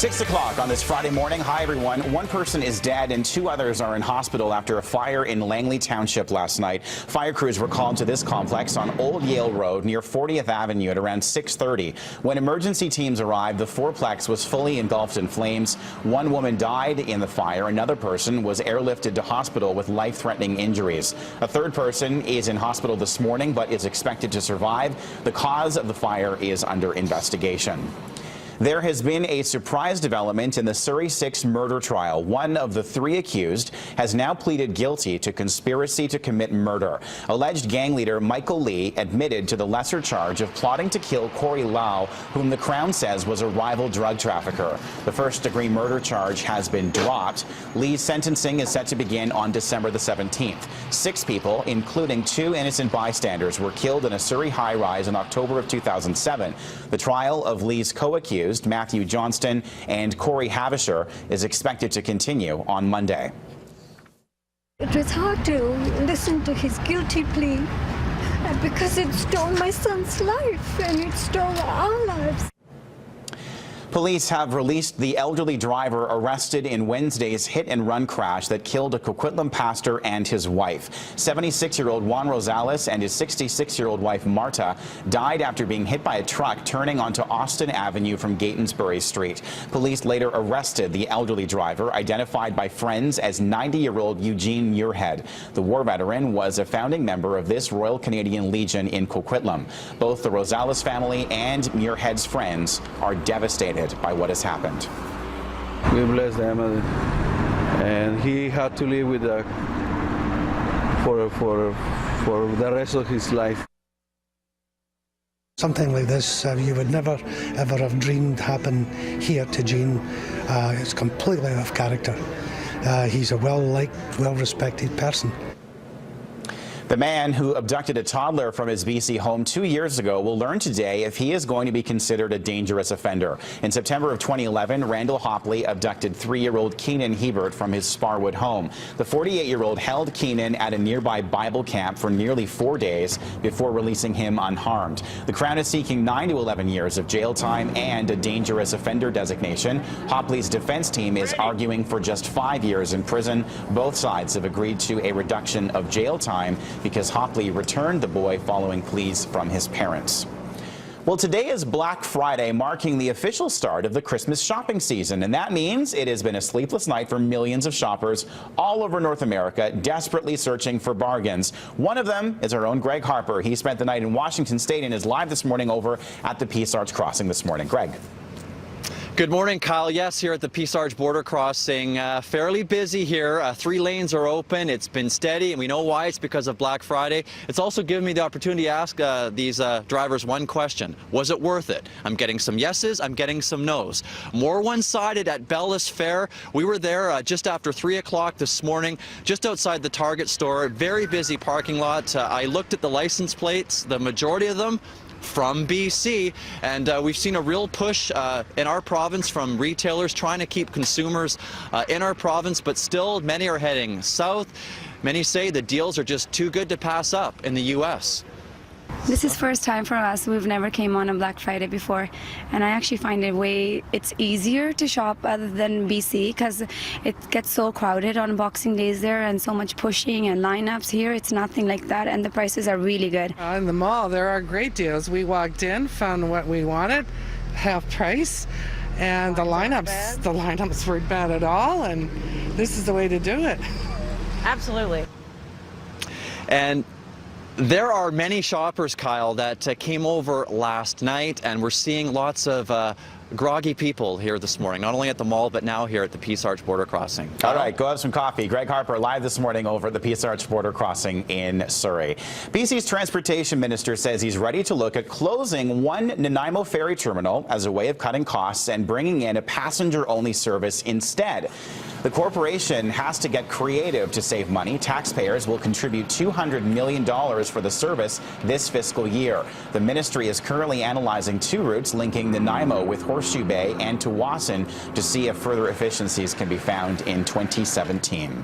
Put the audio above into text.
6 o'clock on this Friday morning. Hi, everyone. One person is dead and 2 others are in hospital after a fire in Langley Township last night. Fire crews were called to this complex on Old Yale Road near 40th Avenue at around 6:30. When emergency teams arrived, the fourplex was fully engulfed in flames. One woman died in the fire. Another person was airlifted to hospital with life-threatening injuries. A third person is in hospital this morning but is expected to survive. The cause of the fire is under investigation. There has been a surprise development in the Surrey 6 murder trial. One of the 3 accused has now pleaded guilty to conspiracy to commit murder. Alleged gang leader Michael Lee admitted to the lesser charge of plotting to kill Corey Lau, whom the Crown says was a rival drug trafficker. The first-degree murder charge has been dropped. Lee's sentencing is set to begin on December the 17th. 6 people, including 2 innocent bystanders, were killed in a Surrey high-rise in October of 2007. The trial of Lee's co-accused, Matthew Johnston and Corey Havisher, is expected to continue on Monday. It was hard to listen to his guilty plea because it stole my son's life and it stole our lives. Police have released the elderly driver arrested in Wednesday's hit-and-run crash that killed a Coquitlam pastor and his wife. 76-year-old Juan Rosales and his 66-year-old wife Marta died after being hit by a truck turning onto Austin Avenue from Gatonsbury Street. Police later arrested the elderly driver, identified by friends as 90-year-old Eugene Muirhead. The war veteran was a founding member of this Royal Canadian Legion in Coquitlam. Both the Rosales family and Muirhead's friends are devastated by what has happened. We bless them, and he had to live with that for the rest of his life. Something like this you would never ever have dreamed happen here to Gene. It's completely off character. He's a well-liked, well-respected person. The man who abducted a toddler from his BC home 2 years ago will learn today if he is going to be considered a dangerous offender. In September of 2011, Randall Hopley abducted 3-year-old Keenan Hebert from his Sparwood home. The 48-year-old held Keenan at a nearby Bible camp for nearly 4 days before releasing him unharmed. The Crown is seeking 9 to 11 years of jail time and a dangerous offender designation. Hopley's defense team is arguing for just 5 years in prison. Both sides have agreed to a reduction of jail time because Hopley returned the boy following pleas from his parents. Well, today is Black Friday, marking the official start of the Christmas shopping season, and that means it has been a sleepless night for millions of shoppers all over North America, desperately searching for bargains. One of them is our own Greg Harper. He spent the night in Washington State and is live this morning over at the Peace Arch Crossing this morning. Greg. Good morning, Kyle. Yes, here at the Peace Arch border crossing, fairly busy here. 3 lanes are open. It's been steady, and we know why. It's because of Black Friday. It's also given me the opportunity to ask these drivers one question. Was it worth it? I'm getting some yeses. I'm getting some nos. More one-sided at Bellis Fair. We were there just after 3 o'clock this morning, just outside the Target store. Very busy parking lot. I looked at the license plates. The majority of them from BC, and we've seen a real push in our province from retailers trying to keep consumers in our province, but still many are heading south. Many say the deals are just too good to pass up in the U.S. This is first time for us. We've never came on a Black Friday before, and I actually find it's easier to shop other than BC because it gets so crowded on Boxing Days there and so much pushing and lineups. Here it's nothing like that, and the prices are really good. In the mall there are great deals. We walked in, found what we wanted, half price, and the lineups weren't bad at all, and this is the way to do it. Absolutely. And there are many shoppers, Kyle, that came over last night, and we're seeing lots of groggy people here this morning, not only at the mall, but now here at the Peace Arch border crossing. All right, go have some coffee. Greg Harper live this morning over at the Peace Arch border crossing in Surrey. BC's transportation minister says he's ready to look at closing one Nanaimo Ferry terminal as a way of cutting costs and bringing in a passenger-only service instead. The corporation has to get creative to save money. Taxpayers will contribute $200 million for the service this fiscal year. The ministry is currently analyzing 2 routes linking Nanaimo with Horseshoe Bay and to Wasson to see if further efficiencies can be found in 2017.